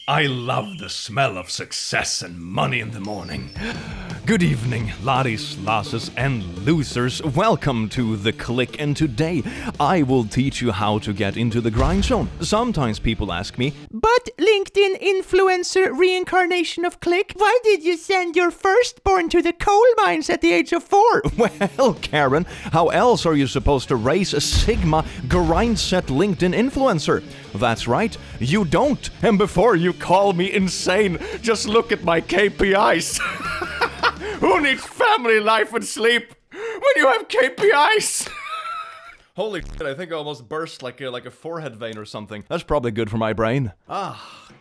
I love the smell of success and money in the morning. Good evening, laddies, lasses, and losers. Welcome to The Click, and today I will teach you how to get into the grind zone. Sometimes people ask me, but LinkedIn influencer reincarnation of Click, why did you send your firstborn to the coal mines at the age of 4? well, Karen, how else are you supposed to raise a Sigma grind-set LinkedIn influencer? That's right, you don't. And before you call me insane, just look at my KPIs. Who needs family life and sleep when you have KPIs? Holy shit, I think I almost burst like a forehead vein or something. That's probably good for my brain.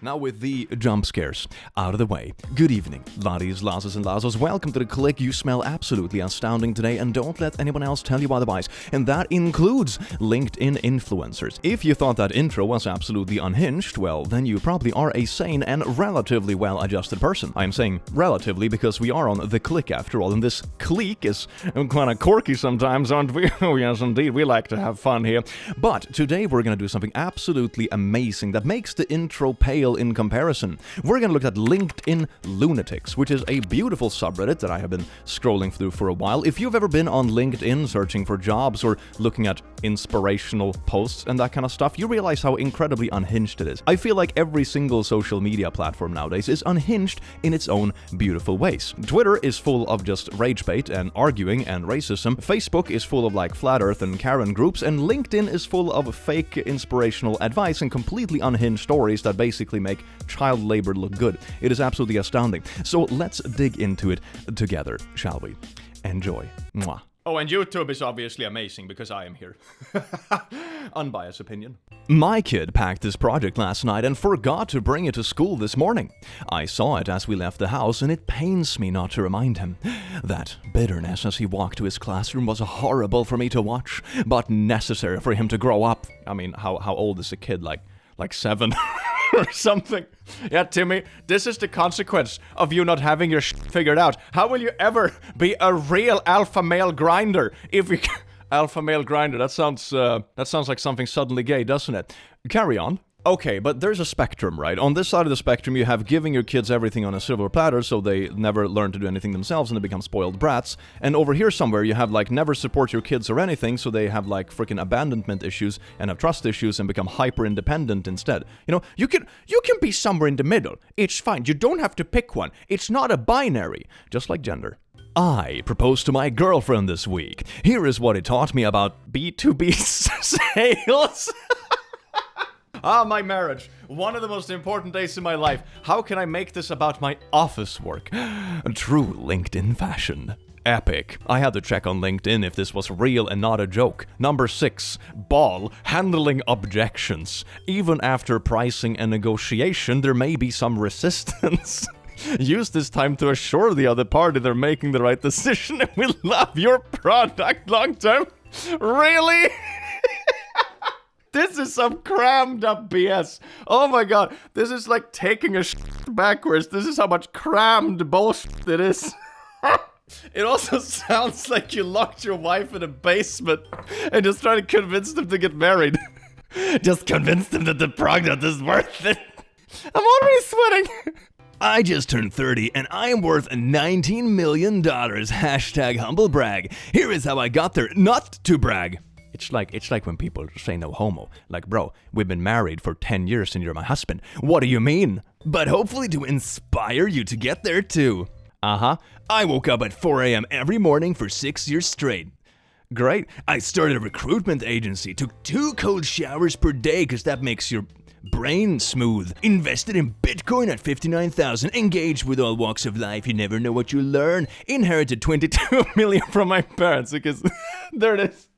Now with the jump scares out of the way. Good evening, laddies, lasses, and lassos. Welcome to The Click. You smell absolutely astounding today, and don't let anyone else tell you otherwise. And that includes LinkedIn influencers. If you thought that intro was absolutely unhinged, well, then you probably are a sane and relatively well-adjusted person. I'm saying relatively because we are on The Click after all, and this clique is kind of quirky sometimes, aren't we? Oh yes, indeed, we like to have fun here. But today we're going to do something absolutely amazing that makes the intro pale in comparison. We're going to look at LinkedIn Lunatics, which is a beautiful subreddit that I have been scrolling through for a while. If you've ever been on LinkedIn searching for jobs or looking at inspirational posts and that kind of stuff, you realize how incredibly unhinged it is. I feel like every single social media platform nowadays is unhinged in its own beautiful ways. Twitter is full of just rage bait and arguing and racism. Facebook is full of like flat earth and Karen groups, and LinkedIn is full of fake inspirational advice and completely unhinged stories that basically make child labor look good. It is absolutely astounding. So let's dig into it together, shall we? Enjoy. Mwah. Oh, and YouTube is obviously amazing because I am here. Unbiased opinion. My kid packed this project last night and forgot to bring it to school this morning. I saw it as we left the house, and it pains me not to remind him. That bitterness as he walked to his classroom was horrible for me to watch, but necessary for him to grow up. I mean, how old is a kid? Like 7 or something. Yeah, Timmy, this is the consequence of you not having your shit figured out. How will you ever be a real alpha male grinder if you... Alpha male grinder, that sounds like something suddenly gay, doesn't it? Carry on. Okay, but there's a spectrum, right? On this side of the spectrum, you have giving your kids everything on a silver platter so they never learn to do anything themselves and they become spoiled brats. And over here somewhere, you have like never support your kids or anything, so they have like freaking abandonment issues and have trust issues and become hyper-independent instead. You know, you can be somewhere in the middle. It's fine. You don't have to pick one. It's not a binary, just like gender. I proposed to my girlfriend this week. Here is what it taught me about B2B sales. My marriage. One of the most important days in my life. How can I make this about my office work? True LinkedIn fashion. Epic. I had to check on LinkedIn if this was real and not a joke. Number 6. Ball. Handling objections. Even after pricing and negotiation, there may be some resistance. Use this time to assure the other party they're making the right decision and will love your product long term. Really? This is some crammed up BS. Oh my god, this is like taking a shit backwards. This is how much crammed bullshit it is. It also sounds like you locked your wife in a basement and just trying to convince them to get married. Just convince them that the product is worth it. I'm already sweating. I just turned 30 and I am worth $19 million. Hashtag humble brag. Here is how I got there. Not to brag. It's like when people say no homo. Like, bro, we've been married for 10 years and you're my husband. What do you mean? But hopefully to inspire you to get there too. I woke up at 4 a.m. every morning for 6 years straight. Great. I started a recruitment agency. Took 2 cold showers per day because that makes your brain smooth. Invested in Bitcoin at 59,000. Engaged with all walks of life. You never know what you learn. Inherited 22 million from my parents because there it is.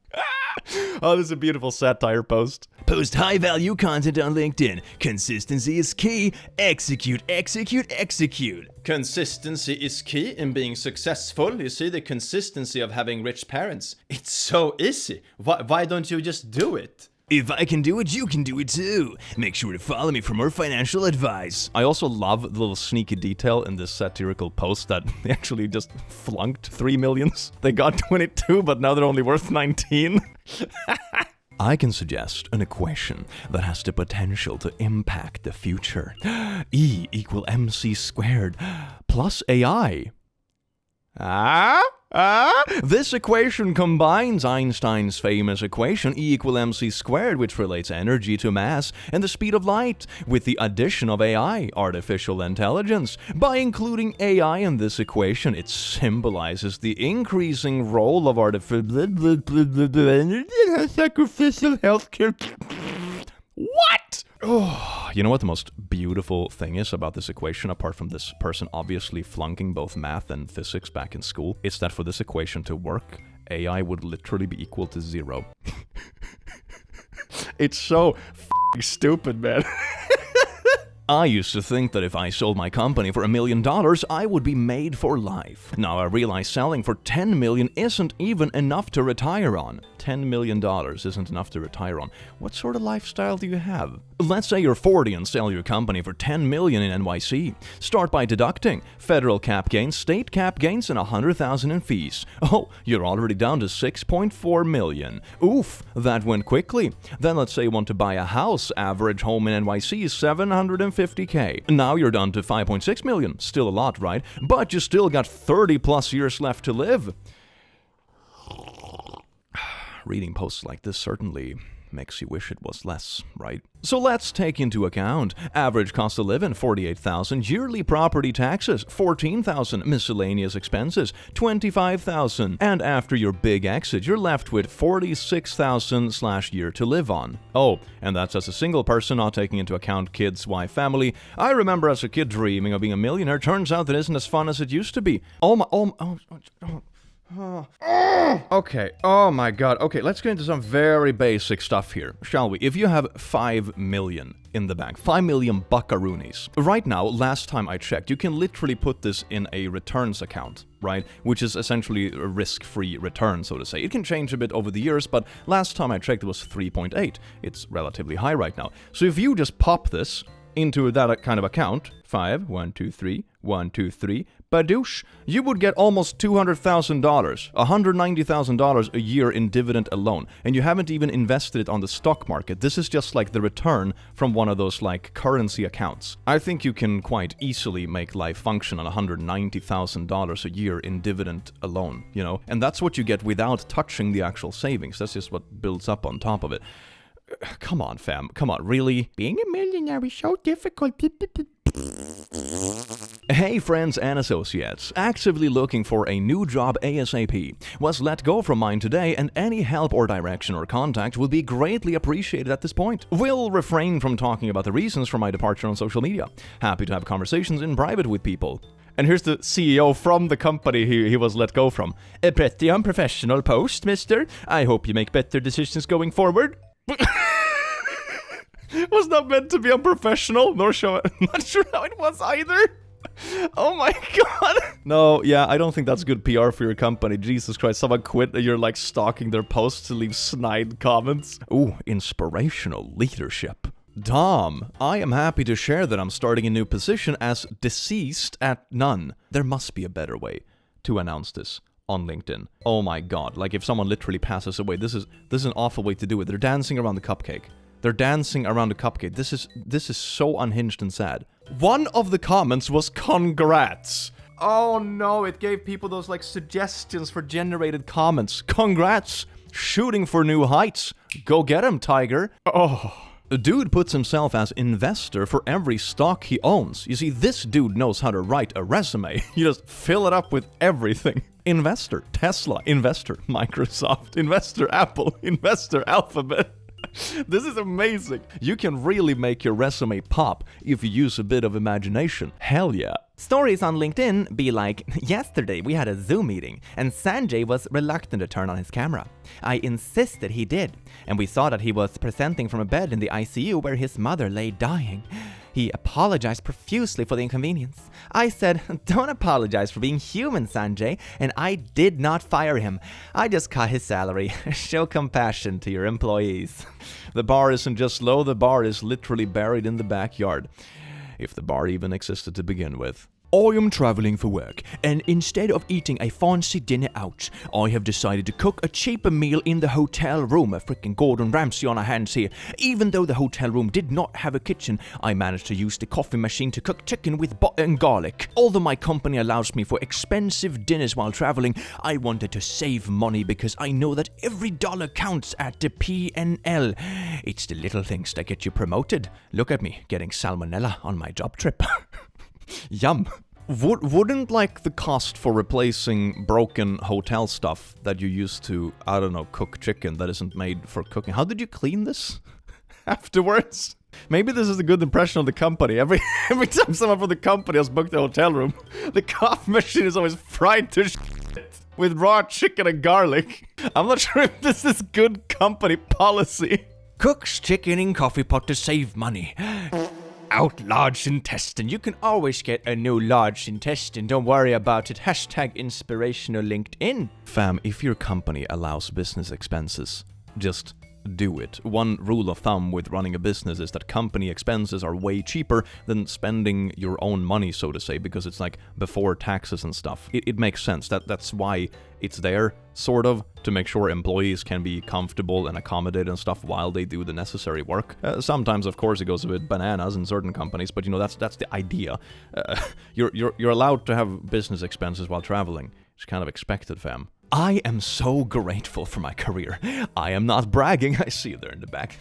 Oh, this is a beautiful satire post. Post high-value content on LinkedIn. Consistency is key. Execute, execute, execute. Consistency is key in being successful. You see the consistency of having rich parents. It's so easy. Why don't you just do it? If I can do it, you can do it too. Make sure to follow me for more financial advice. I also love the little sneaky detail in this satirical post that they actually just flunked 3 millions. They got 22, but now they're only worth 19. I can suggest an equation that has the potential to impact the future. E equal mc squared plus AI. This equation combines Einstein's famous equation E equal mc squared, which relates energy to mass and the speed of light, with the addition of AI, artificial intelligence. By including AI in this equation, it symbolizes the increasing role of sacrificial healthcare. What? Oh, you know what the most beautiful thing is about this equation, apart from this person obviously flunking both math and physics back in school? It's that for this equation to work, AI would literally be equal to 0. It's so stupid, man. I used to think that if I sold my company for $1 million, I would be made for life. Now I realize selling for $10 million isn't even enough to retire on. $10 million isn't enough to retire on. What sort of lifestyle do you have? Let's say you're 40 and sell your company for $10 million in NYC. Start by deducting federal cap gains, state cap gains, and $100,000 in fees. Oh, you're already down to $6.4 million. Oof, that went quickly. Then let's say you want to buy a house. Average home in NYC is $750K. Now you're down to $5.6 million. Still a lot, right? But you still got 30 plus years left to live. Reading posts like this certainly makes you wish it was less, right? So let's take into account average cost of living, $48,000, yearly property taxes, $14,000, miscellaneous expenses, $25,000, and after your big exit, you're left with $46,000/year to live on. Oh, and that's as a single person, not taking into account kids, wife, family. I remember as a kid dreaming of being a millionaire. Turns out that isn't as fun as it used to be. Okay, oh my god. Okay, let's get into some very basic stuff here, shall we? If you have 5 million in the bank, 5 million buckaroonies. Right now, last time I checked, you can literally put this in a returns account, right? Which is essentially a risk-free return, so to say. It can change a bit over the years, but last time I checked it was 3.8. It's relatively high right now. So if you just pop this into that kind of account, 5, 1, 2, 3, 1, 2, 3, badoosh, you would get almost $200,000, $190,000 a year in dividend alone, and you haven't even invested it on the stock market. This is just like the return from one of those like currency accounts. I think you can quite easily make life function on $190,000 a year in dividend alone, you know, and that's what you get without touching the actual savings. That's just what builds up on top of it. Come on, fam. Come on, really? Being a millionaire is so difficult. Hey friends and associates, actively looking for a new job ASAP. Was let go from mine today, and any help or direction or contact will be greatly appreciated at this point. Will refrain from talking about the reasons for my departure on social media. Happy to have conversations in private with people. And here's the CEO from the company he was let go from. A pretty unprofessional post, mister. I hope you make better decisions going forward. Was not meant to be unprofessional, nor show it. Not sure how it was either. Oh my god. No, yeah, I don't think that's good PR for your company. Jesus Christ, someone quit and you're like stalking their posts to leave snide comments. Ooh, inspirational leadership. Dom, I am happy to share that I'm starting a new position as deceased at none. There must be a better way to announce this on LinkedIn. Oh my god, like if someone literally passes away, this is an awful way to do it. They're dancing around the cupcake. They're dancing around the cupcake. This is so unhinged and sad. One of the comments was congrats. Oh no, it gave people those like suggestions for generated comments. Congrats, shooting for new heights. Go get him, tiger. Oh. The dude puts himself as investor for every stock he owns. You see, this dude knows how to write a resume. You just fill it up with everything. Investor, Tesla, investor, Microsoft, investor, Apple, investor, Alphabet. This is amazing. You can really make your resume pop if you use a bit of imagination. Hell yeah. Stories on LinkedIn be like, yesterday we had a Zoom meeting and Sanjay was reluctant to turn on his camera. I insisted he did, and we saw that he was presenting from a bed in the ICU where his mother lay dying. He apologized profusely for the inconvenience. I said, don't apologize for being human, Sanjay, and I did not fire him. I just cut his salary. Show compassion to your employees. The bar isn't just low, the bar is literally buried in the backyard. If the bar even existed to begin with. I am traveling for work, and instead of eating a fancy dinner out, I have decided to cook a cheaper meal in the hotel room. A freaking Gordon Ramsay on our hands here. Even though the hotel room did not have a kitchen, I managed to use the coffee machine to cook chicken with butter and garlic. Although my company allows me for expensive dinners while traveling, I wanted to save money because I know that every dollar counts at the P&L. It's the little things that get you promoted. Look at me, getting salmonella on my job trip. Yum. Wouldn't like the cost for replacing broken hotel stuff that you used to, I don't know, cook chicken that isn't made for cooking. How did you clean this afterwards? Maybe this is a good impression of the company. Every time someone from the company has booked the hotel room, the coffee machine is always fried to shit with raw chicken and garlic. I'm not sure if this is good company policy. Cooks chicken in coffee pot to save money. Out large intestine. You can always get a new large intestine. Don't worry about it. Hashtag inspirational LinkedIn. Fam, if your company allows business expenses, just do it. One rule of thumb with running a business is that company expenses are way cheaper than spending your own money, so to say, because it's like before taxes and stuff. It makes sense. That's why it's there, sort of, to make sure employees can be comfortable and accommodated and stuff while they do the necessary work. Sometimes, of course, it goes a bit bananas in certain companies, but you know, that's the idea. You're allowed to have business expenses while traveling. It's kind of expected, fam. I am so grateful for my career. I am not bragging. I see you there in the back.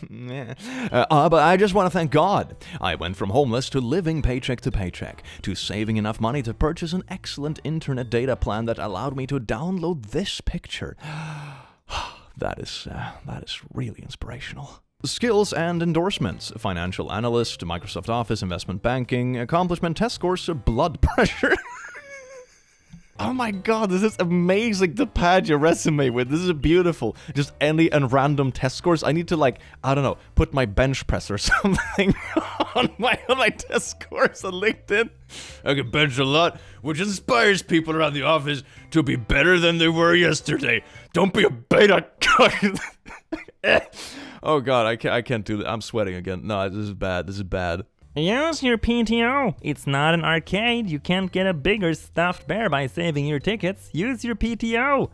But I just want to thank God. I went from homeless to living paycheck to paycheck, to saving enough money to purchase an excellent internet data plan that allowed me to download this picture. That is really inspirational. Skills and endorsements. Financial analyst, Microsoft Office, investment banking, accomplishment test scores, blood pressure. Oh my god, this is amazing to pad your resume with. This is beautiful. Just any and random test scores. I need to, like, I don't know, put my bench press or something on my test scores on LinkedIn. I can bench a lot, which inspires people around the office to be better than they were yesterday. Don't be a beta. Oh god, I can't do that. I'm sweating again. No, this is bad. This is bad. Use your PTO. It's not an arcade. You can't get a bigger stuffed bear by saving your tickets. Use your PTO.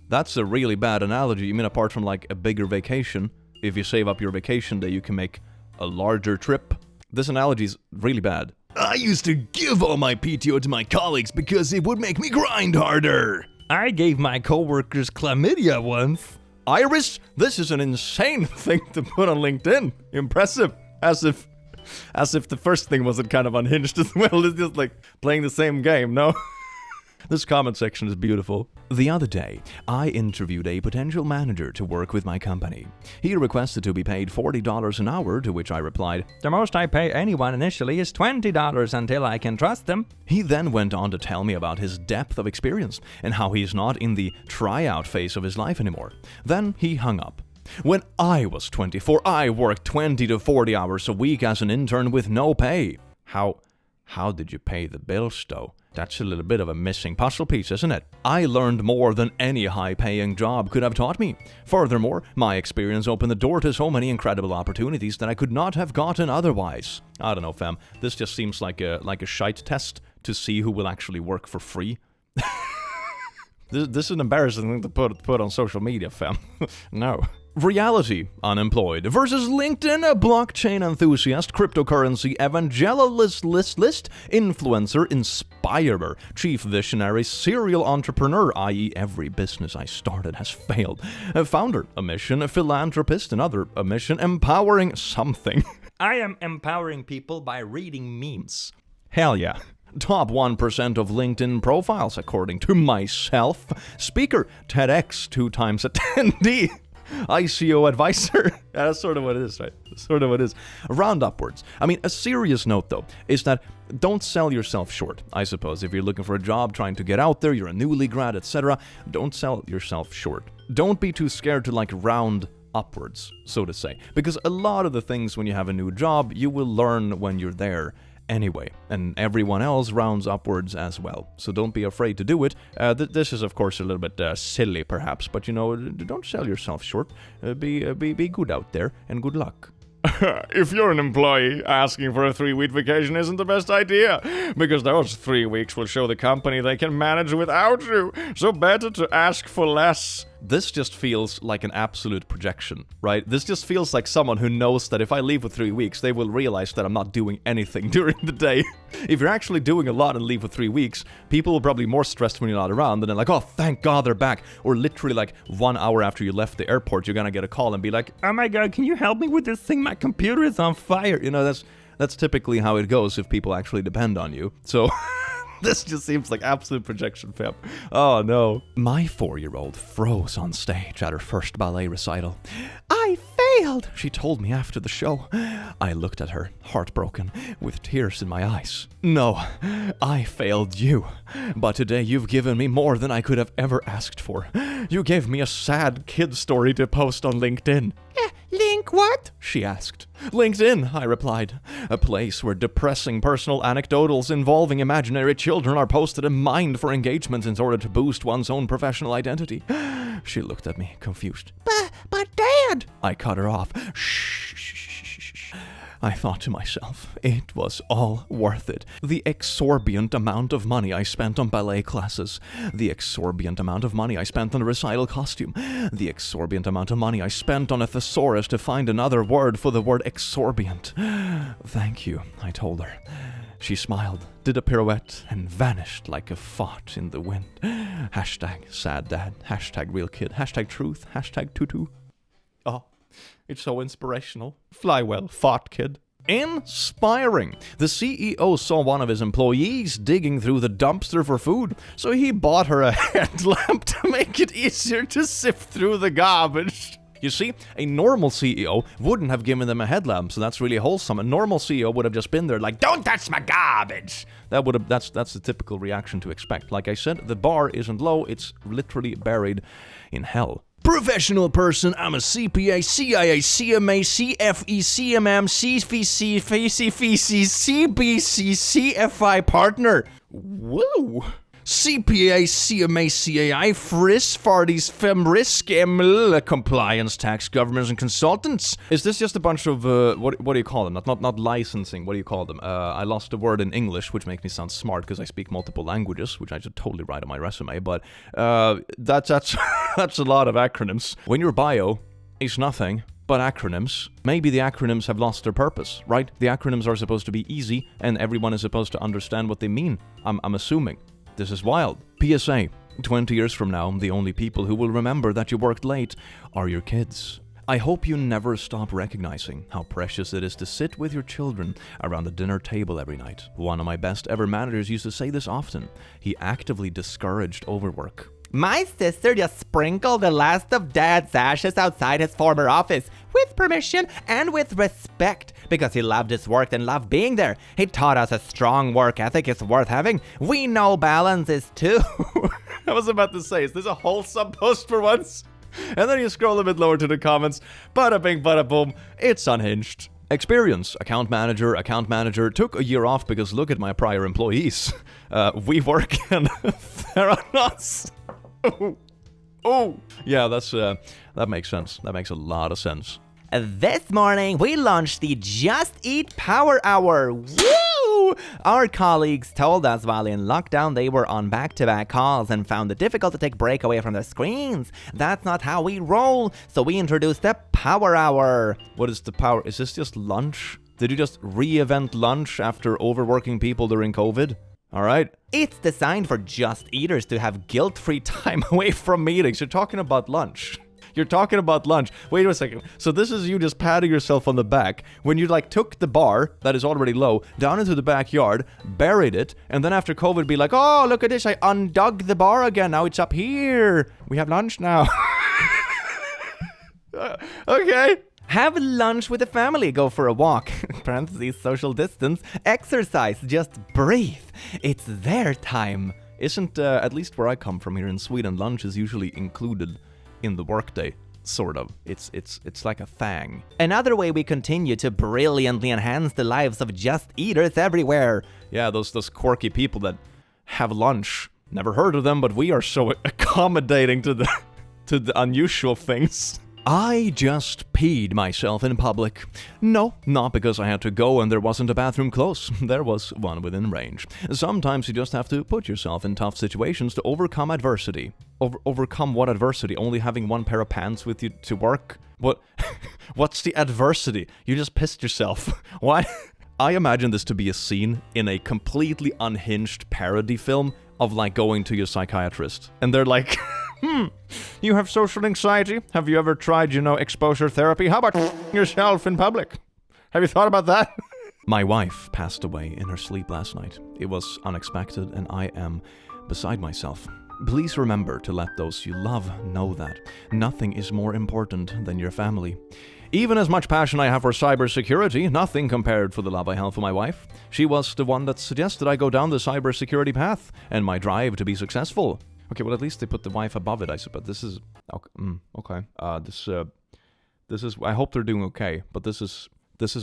That's a really bad analogy. You mean apart from like a bigger vacation? If you save up your vacation day, you can make a larger trip? This analogy is really bad. I used to give all my PTO to my colleagues because it would make me grind harder. I gave my coworkers chlamydia once. Iris, this is an insane thing to put on LinkedIn. Impressive. As if the first thing wasn't kind of unhinged as well. It's just like playing the same game, no? This comment section is beautiful. The other day, I interviewed a potential manager to work with my company. He requested to be paid $40 an hour, to which I replied, "The most I pay anyone initially is $20 until I can trust them." He then went on to tell me about his depth of experience and how he's not in the tryout phase of his life anymore. Then he hung up. When I was 24, I worked 20 to 40 hours a week as an intern with no pay. How did you pay the bills, though? That's a little bit of a missing puzzle piece, isn't it? I learned more than any high-paying job could have taught me. Furthermore, my experience opened the door to so many incredible opportunities that I could not have gotten otherwise. I don't know, fam. This just seems like a shite test to see who will actually work for free. This is an embarrassing thing to put on social media, fam. No. Reality, unemployed, versus LinkedIn, a blockchain enthusiast, cryptocurrency evangelist, influencer, inspirer, chief visionary, serial entrepreneur, i.e. every business I started has failed, a founder, a mission, a philanthropist, another, a mission, empowering something. I am empowering people by reading memes. Hell yeah. Top 1% of LinkedIn profiles, according to myself. Speaker, TEDx, 2 times attendee. ICO advisor. That's sort of what it is, right? Sort of what it is. Round upwards. I mean, a serious note, though, is that don't sell yourself short, I suppose. If you're looking for a job, trying to get out there, you're a newly grad, etc., don't sell yourself short. Don't be too scared to, like, round upwards, so to say. Because a lot of the things when you have a new job, you will learn when you're there anyway, and everyone else rounds upwards as well. So don't be afraid to do it. This is, of course, a little bit silly, perhaps, but, you know, don't sell yourself short. Be good out there, and good luck. if you're an employee, asking for a 3-week vacation isn't the best idea, because those 3 weeks will show the company they can manage without you, so better to ask for less. This just feels like an absolute projection, right? This just feels like someone who knows that if I leave for 3 weeks, they will realize that I'm not doing anything during the day. If you're actually doing a lot and leave for 3 weeks, people will probably be more stressed when you're not around, and then like, oh, thank God they're back. Or literally like 1 hour after you left the airport, you're gonna get a call and be like, Oh my god, can you help me with this thing? My computer is on fire. you know, that's typically how it goes if people actually depend on you. So... This just seems like absolute projection, fam. Oh, no. My 4-year-old froze on stage at her first ballet recital. I failed, she told me after the show. I looked at her, heartbroken, with tears in my eyes. No, I failed you. But today you've given me more than I could have ever asked for. You gave me a sad kid story to post on LinkedIn. Link what? She asked. LinkedIn, I replied. A place where depressing personal anecdotals involving imaginary children are posted and mined for engagement in order to boost one's own professional identity. She looked at me, confused. But Dad! I cut her off. Shh. I thought to myself, it was all worth it. The exorbitant amount of money I spent on ballet classes. The exorbitant amount of money I spent on a recital costume. The exorbitant amount of money I spent on a thesaurus to find another word for the word exorbitant. Thank you, I told her. She smiled, did a pirouette, and vanished like a fart in the wind. Hashtag sad dad. Hashtag real kid. Hashtag truth. Hashtag tutu. Oh. It's so inspirational. Fly well, fart kid. Inspiring. The CEO saw one of his employees digging through the dumpster for food, so he bought her a headlamp to make it easier to sift through the garbage. You see, a normal CEO wouldn't have given them a headlamp, so that's really wholesome. A normal CEO would have just been there like, don't touch my garbage! That's the typical reaction to expect. Like I said, the bar isn't low, it's literally buried in hell. Professional person, I'm a CPA, CIA, CMA, CFE, CMM, CVC, FCFC, CBC, CFI partner. Woo! CPA, CMA, CAI, FRIS, Farties, FEMRISC, ML, compliance, tax, governments, and consultants. Is this just a bunch of, what do you call them? Not licensing, what do you call them? I lost a word in English, which makes me sound smart because I speak multiple languages, which I should totally write on my resume, but that's a lot of acronyms. When your bio is nothing but acronyms, maybe the acronyms have lost their purpose, right? The acronyms are supposed to be easy, and everyone is supposed to understand what they mean. I'm assuming. This is wild. PSA, 20 years from now, the only people who will remember that you worked late are your kids. I hope you never stop recognizing how precious it is to sit with your children around the dinner table every night. One of my best ever managers used to say this often. He actively discouraged overwork. My sister just sprinkled the last of Dad's ashes outside his former office, with permission and with respect, because he loved his work and loved being there. He taught us a strong work ethic is worth having. We know balance is too. I was about to say, is this a wholesome post for once? And then you scroll a bit lower to the comments. Bada bing, bada boom. It's Unhinged. Experience. Account manager. Took a year off because look at my prior employees. We work and Theranos. Oh. Yeah, that makes sense. That makes a lot of sense. This morning, we launched the Just Eat Power Hour. Woo! Our colleagues told us while in lockdown they were on back-to-back calls and found it difficult to take break away from their screens. That's not how we roll, so we introduced the Power Hour. What is the power? Is this just lunch? Did you just re-event lunch after overworking people during COVID? All right. It's designed for Just Eaters to have guilt-free time away from meetings. You're talking about lunch. Wait a second. So this is you just patting yourself on the back when you took the bar that is already low down into the backyard, buried it, and then after COVID be like, oh, look at this, I undug the bar again. Now it's up here. We have lunch now. Okay. Have lunch with the family, go for a walk, parentheses, social distance, exercise, just breathe. It's their time. Isn't, at least where I come from here in Sweden, lunch is usually included in the workday, sort of. It's like a thing. Another way we continue to brilliantly enhance the lives of Just Eaters everywhere. Yeah, those quirky people that have lunch. Never heard of them, but we are so accommodating to the unusual things. I just peed myself in public. No, not because I had to go and there wasn't a bathroom close. There was one within range. Sometimes you just have to put yourself in tough situations to overcome adversity. Overcome what adversity? Only having one pair of pants with you to work? What? What's the adversity? You just pissed yourself. What? I imagine this to be a scene in a completely unhinged parody film of like going to your psychiatrist. And they're like, you have social anxiety? Have you ever tried, exposure therapy? How about yourself in public? Have you thought about that? My wife passed away in her sleep last night. It was unexpected and I am beside myself. Please remember to let those you love know that nothing is more important than your family. Even as much passion I have for cybersecurity, nothing compared for the love I have for my wife. She was the one that suggested I go down the cybersecurity path and my drive to be successful. Okay, well at least they put the wife above it, I suppose. This is okay. This is. I hope they're doing okay, but this is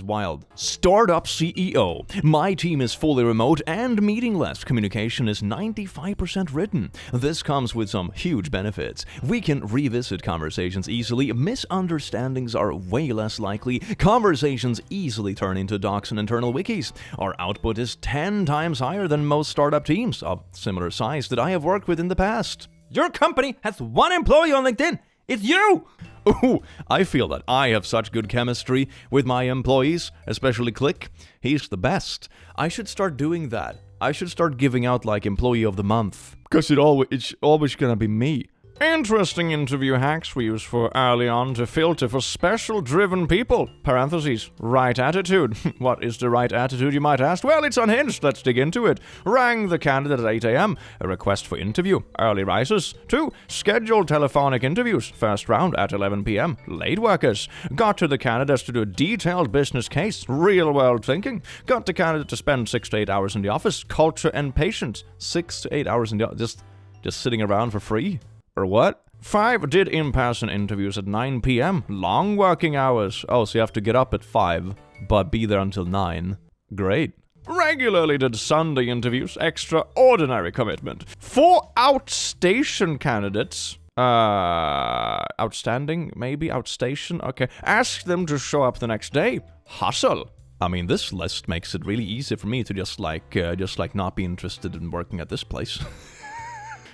wild. Startup CEO. My team is fully remote and meetingless. Communication is 95% written. This comes with some huge benefits. We can revisit conversations easily. Misunderstandings are way less likely. Conversations easily turn into docs and internal wikis. Our output is 10 times higher than most startup teams of similar size that I have worked with in the past. Your company has one employee on LinkedIn. It's you! Ooh, I feel that I have such good chemistry with my employees, especially Click. He's the best. I should start doing that. I should start giving out like Employee of the Month. Because it's always gonna be me. Interesting interview hacks we use for early on to filter for special driven people. Parentheses, right attitude. What is the right attitude, you might ask? Well, it's unhinged. Let's dig into it. Rang the candidate at 8 a.m. A request for interview. Early risers. 2. Scheduled telephonic interviews. First round at 11 p.m. Late workers. Got to the candidates to do a detailed business case. Real world thinking. Got the candidate to spend 6 to 8 hours in the office. Culture and patience. 6 to 8 hours in the office. Just sitting around for free. Or what? 5. Did in-person interviews at 9 p.m. Long working hours. Oh, so you have to get up at 5, but be there until 9. Great. Regularly did Sunday interviews. Extraordinary commitment. 4 outstation candidates. Outstanding? Maybe? Outstation? Okay. Ask them to show up the next day. Hustle. I mean, this list makes it really easy for me to just not be interested in working at this place.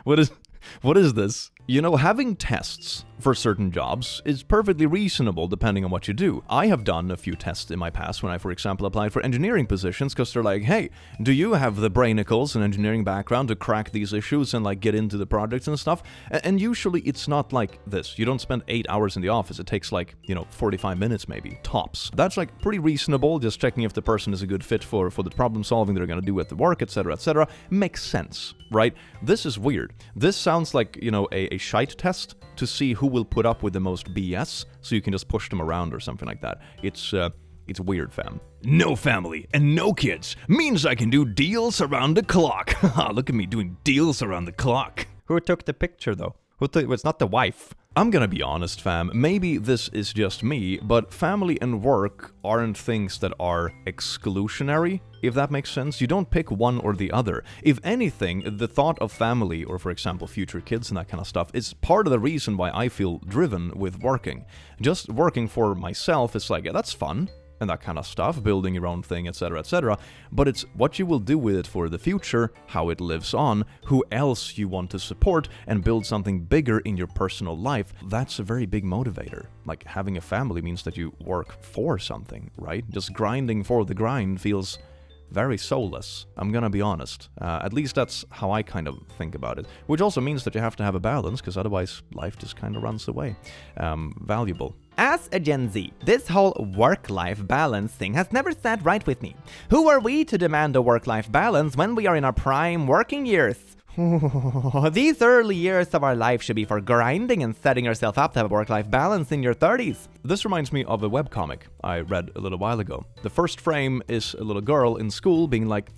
What is this? Having tests for certain jobs is perfectly reasonable depending on what you do. I have done a few tests in my past when I, for example, applied for engineering positions because they're like, hey, do you have the brainicles and engineering background to crack these issues and get into the projects and stuff? And usually it's not like this. You don't spend 8 hours in the office. It takes 45 minutes maybe, tops. That's pretty reasonable, just checking if the person is a good fit for the problem solving they're going to do at the work, etc., etc. Makes sense, right? This is weird. This sounds like, a shite test to see who will put up with the most BS, so you can just push them around or something like that. It's weird, fam. No family and no kids means I can do deals around the clock. Look at me doing deals around the clock. Who took the picture, though? It's not the wife. I'm gonna be honest, fam. Maybe this is just me, but family and work aren't things that are exclusionary, if that makes sense. You don't pick one or the other. If anything, the thought of family, or for example, future kids and that kind of stuff, is part of the reason why I feel driven with working. Just working for myself is yeah, that's fun. And that kind of stuff, building your own thing, etc., etc. But it's what you will do with it for the future, how it lives on, who else you want to support, and build something bigger in your personal life. That's a very big motivator. Having a family means that you work for something, right? Just grinding for the grind feels very soulless. I'm gonna be honest. At least that's how I kind of think about it. Which also means that you have to have a balance, because otherwise life just kind of runs away. Valuable. As a Gen Z, this whole work-life balance thing has never sat right with me. Who are we to demand a work-life balance when we are in our prime working years? These early years of our life should be for grinding and setting yourself up to have a work-life balance in your 30s. This reminds me of a webcomic I read a little while ago. The first frame is a little girl in school being like,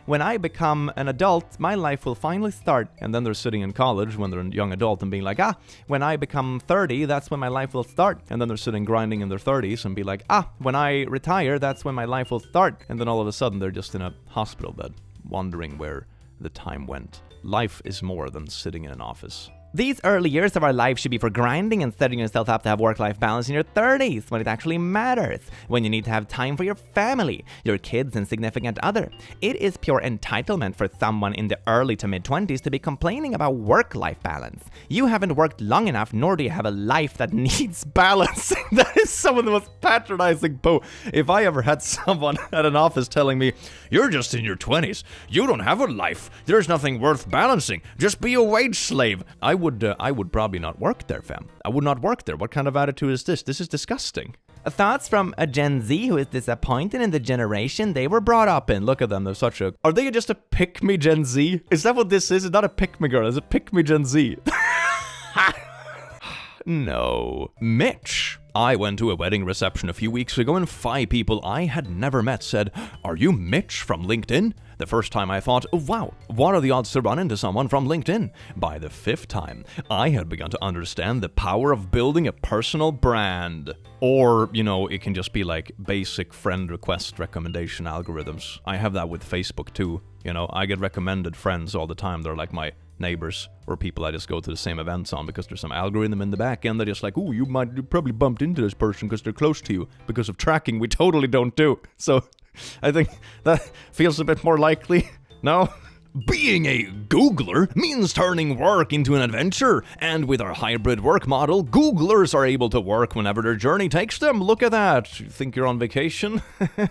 when I become an adult, my life will finally start. And then they're sitting in college when they're a young adult and being like, when I become 30, that's when my life will start. And then they're sitting grinding in their 30s and be like, when I retire, that's when my life will start. And then all of a sudden they're just in a hospital bed, wondering where the time went. Life is more than sitting in an office. These early years of our life should be for grinding and setting yourself up to have work-life balance in your 30s, when it actually matters, when you need to have time for your family, your kids and significant other. It is pure entitlement for someone in the early to mid-20s to be complaining about work-life balance. You haven't worked long enough, nor do you have a life that needs balancing. That is some of the most patronizing poo. If I ever had someone at an office telling me, "You're just in your 20s, you don't have a life, there's nothing worth balancing, just be a wage slave," I would probably not work there, fam. I would not work there. What kind of attitude is this? This is disgusting. Thoughts from a Gen Z who is disappointed in the generation they were brought up in. Look at them, they're such a... Are they just a pick-me Gen Z? Is that what this is? It's not a pick-me girl, it's a pick-me Gen Z. No. Mitch. I went to a wedding reception a few weeks ago and 5 people I had never met said, "Are you Mitch from LinkedIn?" The first time I thought, "Oh, wow, what are the odds to run into someone from LinkedIn?" By the 5th time, I had begun to understand the power of building a personal brand. Or, it can just be like basic friend request recommendation algorithms. I have that with Facebook too. I get recommended friends all the time. They're like my neighbors or people I just go to the same events on because there's some algorithm in the back end. They're just like, "Ooh, you probably bumped into this person because they're close to you," because of tracking we totally don't do. So I think that feels a bit more likely. No? Being a Googler means turning work into an adventure, and with our hybrid work model, Googlers are able to work whenever their journey takes them. Look at that. You think you're on vacation?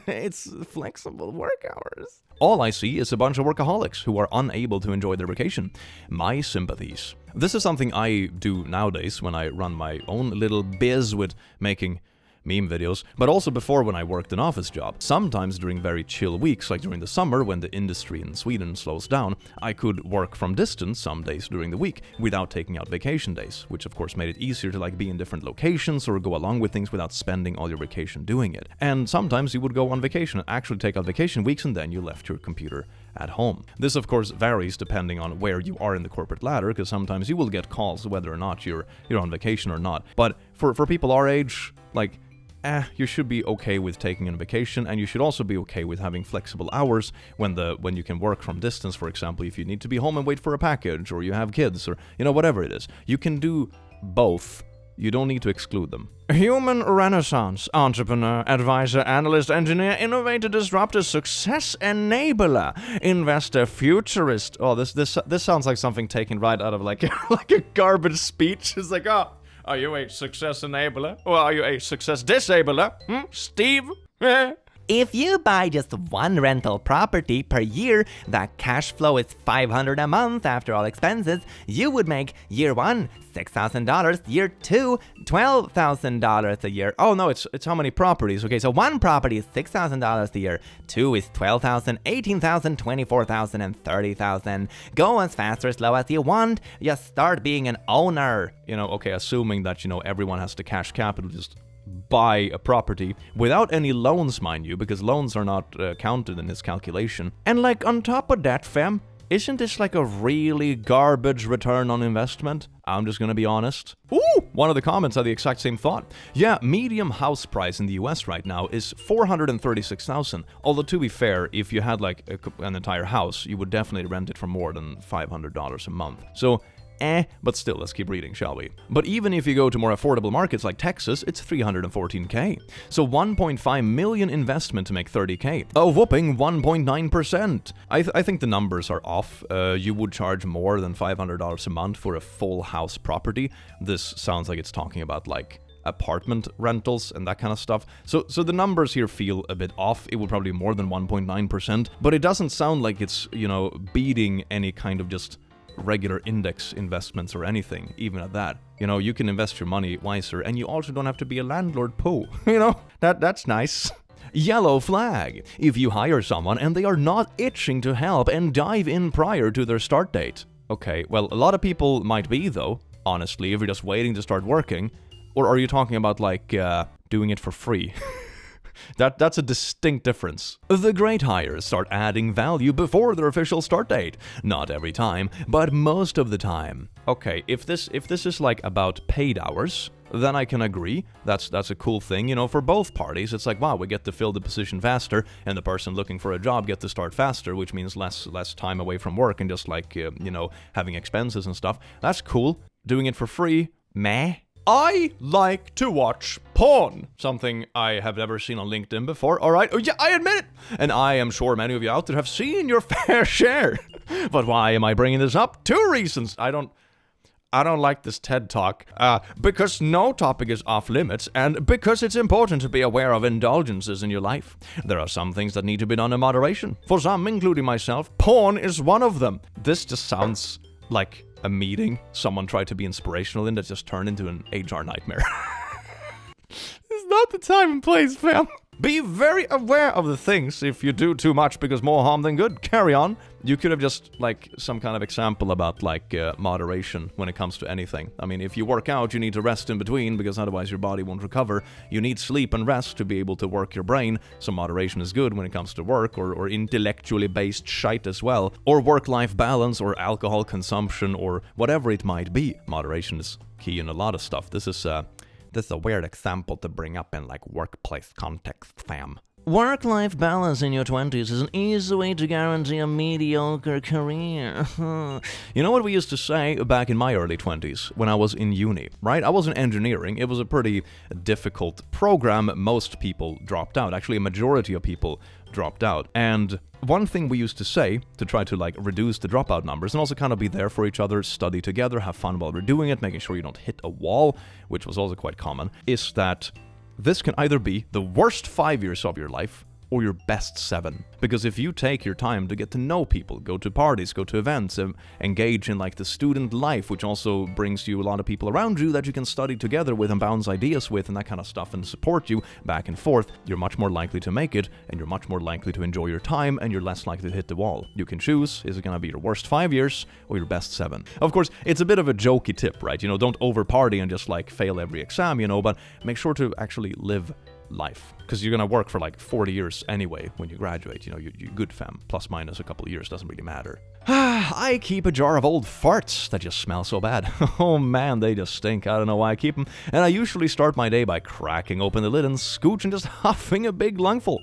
It's flexible work hours. All I see is a bunch of workaholics who are unable to enjoy their vacation. My sympathies. This is something I do nowadays when I run my own little biz with making meme videos, but also before when I worked an office job. Sometimes during very chill weeks, like during the summer when the industry in Sweden slows down, I could work from distance some days during the week without taking out vacation days, which of course made it easier to be in different locations or go along with things without spending all your vacation doing it. And sometimes you would go on vacation and actually take out vacation weeks and then you left your computer at home. This of course varies depending on where you are in the corporate ladder, because sometimes you will get calls whether or not you're on vacation or not. But for people our age, you should be okay with taking a vacation, and you should also be okay with having flexible hours when you can work from distance. For example, if you need to be home and wait for a package, or you have kids, or whatever it is. You can do both. You don't need to exclude them. Human Renaissance entrepreneur, advisor, analyst, engineer, innovator, disruptor, success enabler, investor, futurist. Oh, this sounds like something taken right out of like a garbage speech. It's like, oh, are you a success enabler? Or are you a success disabler? Steve? If you buy just one rental property per year, that cash flow is $500 a month after all expenses, you would make year 1, $6,000, year 2, $12,000 a year. Oh no, it's how many properties. Okay, so one property is $6,000 a year, 2 is $12,000, $18,000, $24,000, and $30,000. Go as fast or slow as you want, just start being an owner. Okay, assuming that, everyone has the cash capital, just buy a property without any loans, mind you, because loans are not counted in this calculation. And on top of that, fam, isn't this a really garbage return on investment? I'm just gonna be honest. Ooh! One of the comments had the exact same thought. Yeah, medium house price in the US right now is $436,000. Although to be fair, if you had an entire house, you would definitely rent it for more than $500 a month. So but still, let's keep reading, shall we? But even if you go to more affordable markets like Texas, it's $314K. So $1.5 million investment to make $30K. A whopping 1.9%. I think the numbers are off. You would charge more than $500 a month for a full house property. This sounds like it's talking about apartment rentals and that kind of stuff. So the numbers here feel a bit off. It would probably be more than 1.9%, but it doesn't sound like it's, beating any kind of just regular index investments or anything, even at that. You can invest your money wiser, and you also don't have to be a landlord poo. That's nice. Yellow flag. If you hire someone and they are not itching to help and dive in prior to their start date. Okay, well, a lot of people might be, though, honestly, if you're just waiting to start working. Or are you talking about, doing it for free? That's a distinct difference. The great hires start adding value before their official start date. Not every time, but most of the time. Okay, if this is about paid hours, then I can agree. That's a cool thing, for both parties. It's wow, we get to fill the position faster, and the person looking for a job get to start faster, which means less time away from work and just having expenses and stuff. That's cool. Doing it for free? Meh. I like to watch porn. Something I have never seen on LinkedIn before. Alright, oh yeah, I admit it! And I am sure many of you out there have seen your fair share. But why am I bringing this up? 2 reasons. I don't like this TED Talk. Because no topic is off limits, and because it's important to be aware of indulgences in your life. There are some things that need to be done in moderation. For some, including myself, porn is one of them. This just sounds like a meeting someone tried to be inspirational in that just turned into an HR nightmare. It's not the time and place, fam. Be very aware of the things. If you do too much because more harm than good, carry on. You could have just, like, some kind of example about, like, moderation when it comes to anything. I mean, if you work out, you need to rest in between because otherwise your body won't recover. You need sleep and rest to be able to work your brain, so moderation is good when it comes to work or intellectually based shite as well. Or work-life balance or alcohol consumption or whatever it might be. Moderation is key in a lot of stuff. This is a weird example to bring up in, like, workplace context, fam. Work-life balance in your 20s is an easy way to guarantee a mediocre career. You know what we used to say back in my early 20s when I was in uni, right? I was in engineering. It was a pretty difficult program. Most people dropped out. Actually, a majority of people dropped out. And one thing we used to say to try to, like, reduce the dropout numbers and also kind of be there for each other, study together, have fun while we're doing it, making sure you don't hit a wall, which was also quite common, is that this can either be the worst 5 years of your life or your best 7. Because if you take your time to get to know people, go to parties, go to events, engage in, like, the student life, which also brings you a lot of people around you that you can study together with and bounce ideas with and that kind of stuff and support you back and forth, you're much more likely to make it and you're much more likely to enjoy your time and you're less likely to hit the wall. You can choose, is it going to be your worst 5 years or your best 7? Of course, it's a bit of a jokey tip, right? You know, don't over party and just, like, fail every exam, you know, but make sure to actually live life, because you're gonna work for like 40 years anyway when you graduate. You know, you're good, fam. Plus minus a couple of years doesn't really matter. I keep a jar of old farts that just smell so bad. Oh man, they just stink. I don't know why I keep them. And I usually start my day by cracking open the lid and scooch and just huffing a big lungful.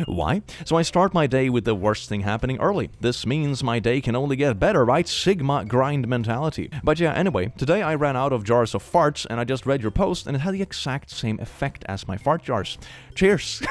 Why? So I start my day with the worst thing happening early. This means my day can only get better, right? Sigma grind mentality. But yeah, anyway, today I ran out of jars of farts and I just read your post and it had the exact same effect as my fart jars. Cheers.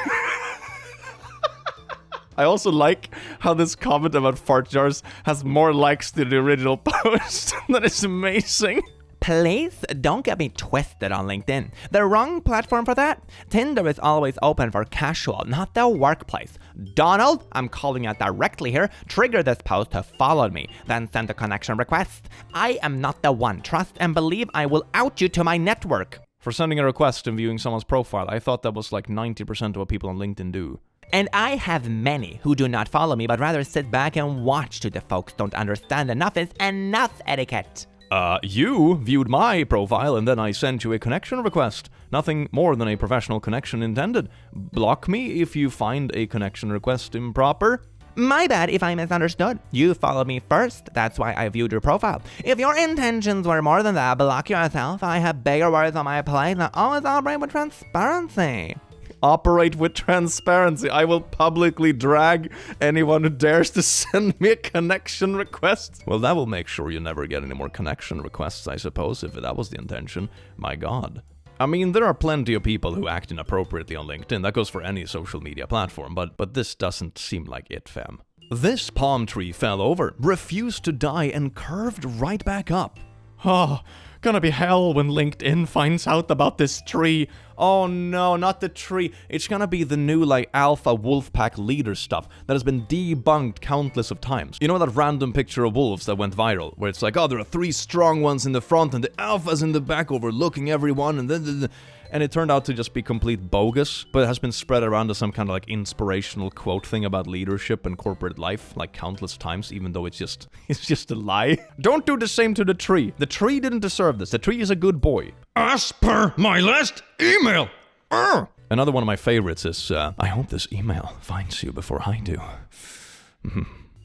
I also like how this comment about fart jars has more likes than the original post. That is amazing. Please don't get me twisted on LinkedIn. The wrong platform for that? Tinder is always open for casual, not the workplace. Donald, I'm calling you out directly here. Trigger this post to follow me, then send a connection request. I am not the one. Trust and believe I will out you to my network. For sending a request and viewing someone's profile, I thought that was like 90% of what people on LinkedIn do. And I have many who do not follow me, but rather sit back and watch to the folks don't understand enough is enough etiquette. You viewed my profile and then I sent you a connection request. Nothing more than a professional connection intended. Block me if you find a connection request improper. My bad if I misunderstood. You followed me first, that's why I viewed your profile. If your intentions were more than that, block yourself. I have bigger worries on my plate and always operate with transparency. Operate with transparency. I will publicly drag anyone who dares to send me a connection request. Well, that will make sure you never get any more connection requests, I suppose, if that was the intention. My god. I mean, there are plenty of people who act inappropriately on LinkedIn. That goes for any social media platform, but this doesn't seem like it, fam. This palm tree fell over, refused to die, and curved right back up. Oh, gonna be hell when LinkedIn finds out about this tree. Oh no, not the tree. It's gonna be the new, like, alpha wolf pack leader stuff that has been debunked countless of times. You know that random picture of wolves that went viral, where it's like, oh, there are 3 strong ones in the front and the alpha's in the back overlooking everyone, and then... And it turned out to just be complete bogus, but it has been spread around as some kind of, like, inspirational quote thing about leadership and corporate life, like, countless times, even though it's just a lie. Don't do the same to the tree. The tree didn't deserve this. The tree is a good boy. As per my last email. Another one of my favorites is, I hope this email finds you before I do.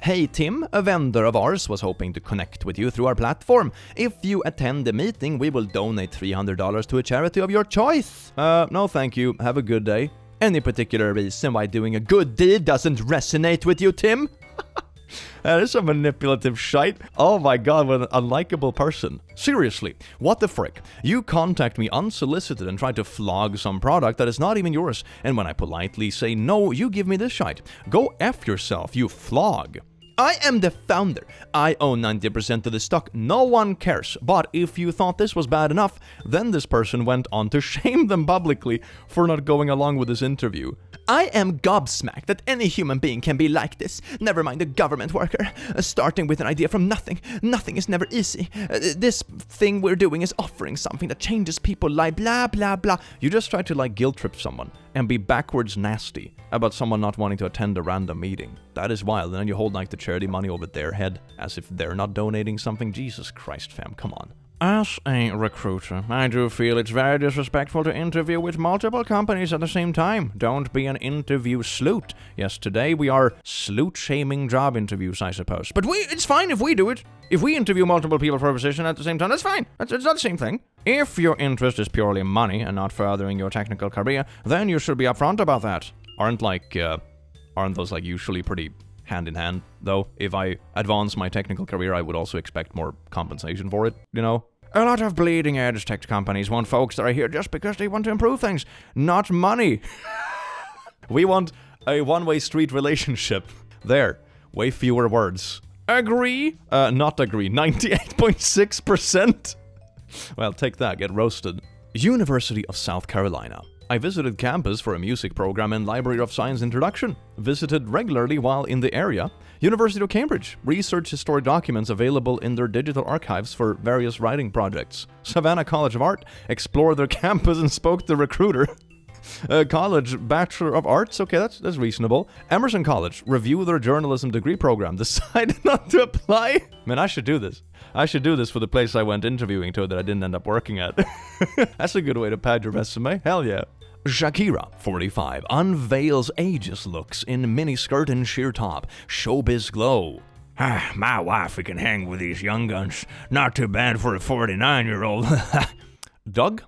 Hey Tim, a vendor of ours was hoping to connect with you through our platform. If you attend the meeting, we will donate $300 to a charity of your choice. No thank you. Have a good day. Any particular reason why doing a good deed doesn't resonate with you, Tim? That is a manipulative shite. Oh my god, what an unlikable person. Seriously, what the frick? You contact me unsolicited and try to flog some product that is not even yours, and when I politely say no, you give me this shite. Go F yourself, you flog. I am the founder. I own 90% of the stock. No one cares. But if you thought this was bad enough, then this person went on to shame them publicly for not going along with this interview. I am gobsmacked that any human being can be like this. Never mind a government worker. Starting with an idea from nothing. Nothing is never easy. This thing we're doing is offering something that changes people like blah blah blah. You just try to like guilt trip someone and be backwards nasty about someone not wanting to attend a random meeting. That is wild. And then you hold like the charity money over their head as if they're not donating something. Jesus Christ, fam, come on. As a recruiter, I do feel it's very disrespectful to interview with multiple companies at the same time. Don't be an interview sloot. Yes, today we are sloot-shaming job interviews, I suppose. But it's fine if we do it. If we interview multiple people for a position at the same time, that's fine. It's not the same thing. If your interest is purely money and not furthering your technical career, then you should be upfront about that. Aren't those like usually pretty hand in hand, though? If I advance my technical career, I would also expect more compensation for it, you know? A lot of bleeding edge tech companies want folks that are here just because they want to improve things, not money. We want a one-way street relationship. There, way fewer words. Agree? Not agree. 98.6%. Well, take that, get roasted. University of South Carolina. I visited campus for a music program in Library of Science Introduction. Visited regularly while in the area. University of Cambridge. Research historic documents available in their digital archives for various writing projects. Savannah College of Art. Explored their campus and spoke to the recruiter. College Bachelor of Arts. Okay, that's reasonable. Emerson College. Review their journalism degree program. Decided not to apply. Man, I should do this. I should do this for the place I went interviewing to that I didn't end up working at. That's a good way to pad your resume. Hell yeah. Shakira, 45, unveils ageist looks in miniskirt and sheer top. Showbiz glow. My wife can hang with these young guns. Not too bad for a 49-year-old. Doug?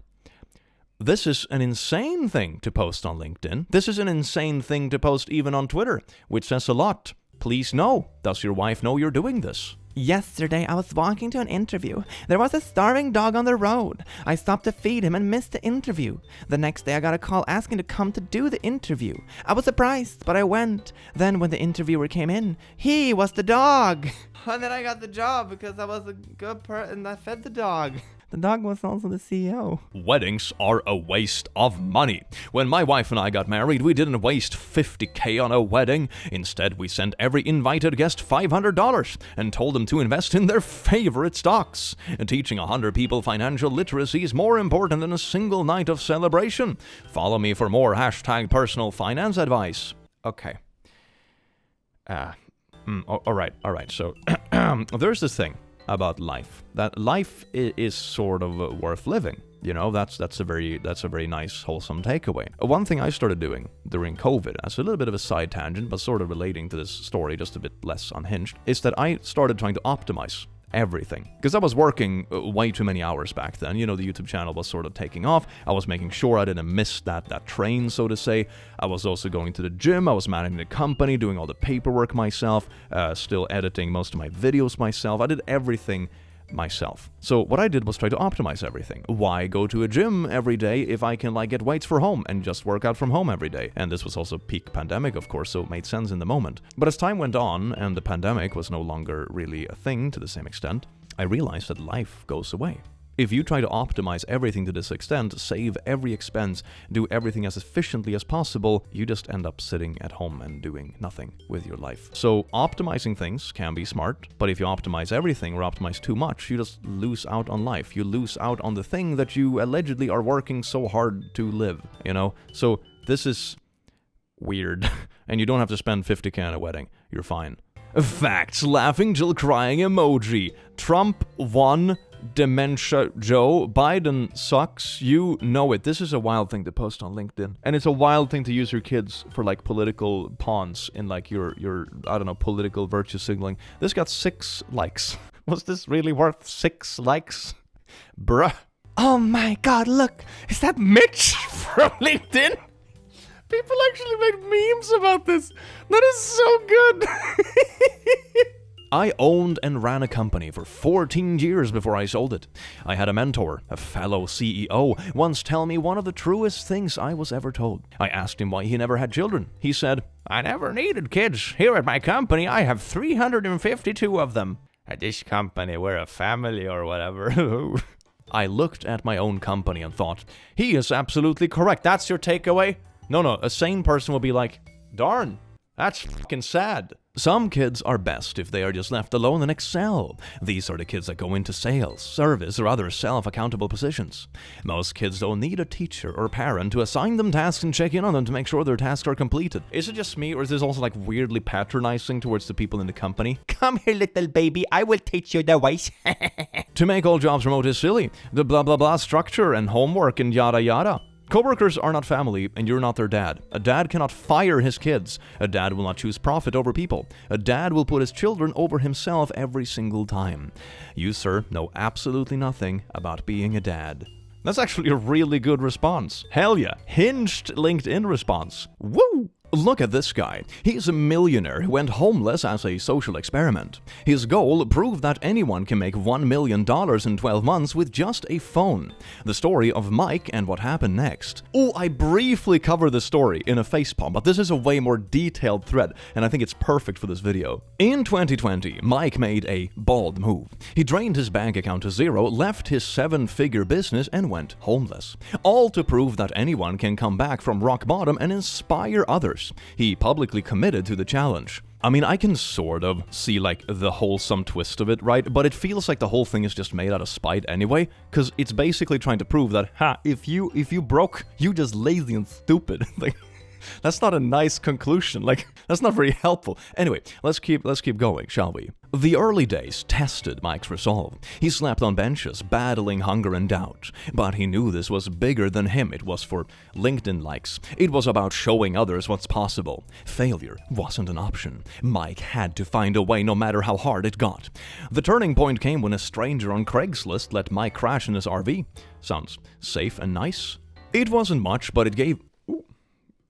This is an insane thing to post on LinkedIn. This is an insane thing to post even on Twitter, which says a lot. Please know. Does your wife know you're doing this? Yesterday, I was walking to an interview. There was a starving dog on the road. I stopped to feed him and missed the interview. The next day, I got a call asking to come to do the interview. I was surprised, but I went. Then when the interviewer came in, he was the dog. And then I got the job because I was a good person and I fed the dog. The dog was also the CEO. Weddings are a waste of money. When my wife and I got married, we didn't waste $50K on a wedding. Instead, we sent every invited guest $500 and told them to invest in their favorite stocks. Teaching 100 people financial literacy is more important than a single night of celebration. Follow me for more #personal finance advice. Okay. All right. So, there's this thing about life, that life is sort of worth living. You know, that's a very nice, wholesome takeaway. One thing I started doing during COVID, as a little bit of a side tangent, but sort of relating to this story, just a bit less unhinged, is that I started trying to optimize everything. Because I was working way too many hours back then. You know, the YouTube channel was sort of taking off. I was making sure I didn't miss that train, so to say. I was also going to the gym. I was managing the company, doing all the paperwork myself, still editing most of my videos myself. I did everything myself. So what I did was try to optimize everything. Why go to a gym every day if I can get weights for home and just work out from home every day? And this was also peak pandemic, of course, so it made sense in the moment. But as time went on and the pandemic was no longer really a thing to the same extent, I realized that life goes away. If you try to optimize everything to this extent, save every expense, do everything as efficiently as possible, you just end up sitting at home and doing nothing with your life. So optimizing things can be smart, but if you optimize everything or optimize too much, you just lose out on life. You lose out on the thing that you allegedly are working so hard to live, you know? So this is weird. And you don't have to spend $50K on a wedding. You're fine. Facts, laughing till crying emoji. Trump won. Dementia Joe. Biden sucks. You know it. This is a wild thing to post on LinkedIn. And it's a wild thing to use your kids for political pawns in your I don't know, political virtue signaling. This got 6 likes. Was this really worth 6 likes? Bruh. Oh my god, look. Is that Mitch from LinkedIn? People actually made memes about this. That is so good. I owned and ran a company for 14 years before I sold it. I had a mentor, a fellow CEO, once tell me one of the truest things I was ever told. I asked him why he never had children. He said, "I never needed kids. Here at my company, I have 352 of them. At this company, we're a family or whatever." I looked at my own company and thought, he is absolutely correct. That's your takeaway? No, a sane person will be like, darn, that's fucking sad. Some kids are best if they are just left alone and excel. These are the kids that go into sales, service, or other self-accountable positions. Most kids don't need a teacher or parent to assign them tasks and check in on them to make sure their tasks are completed. Is it just me, or is this also like weirdly patronizing towards the people in the company? Come here, little baby, I will teach you the ways. To make all jobs remote is silly. The blah blah blah structure and homework and yada yada. Coworkers are not family, and you're not their dad. A dad cannot fire his kids. A dad will not choose profit over people. A dad will put his children over himself every single time. You, sir, know absolutely nothing about being a dad. That's actually a really good response. Hell yeah. Hinged LinkedIn response. Woo! Look at this guy. He's a millionaire who went homeless as a social experiment. His goal proved that anyone can make $1 million in 12 months with just a phone. The story of Mike and what happened next. Oh, I briefly covered the story in a facepalm, but this is a way more detailed thread, and I think it's perfect for this video. In 2020, Mike made a bold move. He drained his bank account to zero, left his 7-figure business, and went homeless. All to prove that anyone can come back from rock bottom and inspire others. He publicly committed to the challenge. I mean, I can sort of see like the wholesome twist of it, right? But it feels like the whole thing is just made out of spite anyway, because it's basically trying to prove that, if you broke, you just lazy and stupid. Like, that's not a nice conclusion. Like, that's not very helpful. Anyway, let's keep going, shall we? The early days tested Mike's resolve. He slept on benches, battling hunger and doubt. But he knew this was bigger than him. It was for LinkedIn likes. It was about showing others what's possible. Failure wasn't an option. Mike had to find a way no matter how hard it got. The turning point came when a stranger on Craigslist let Mike crash in his RV. Sounds safe and nice. It wasn't much, but it gave...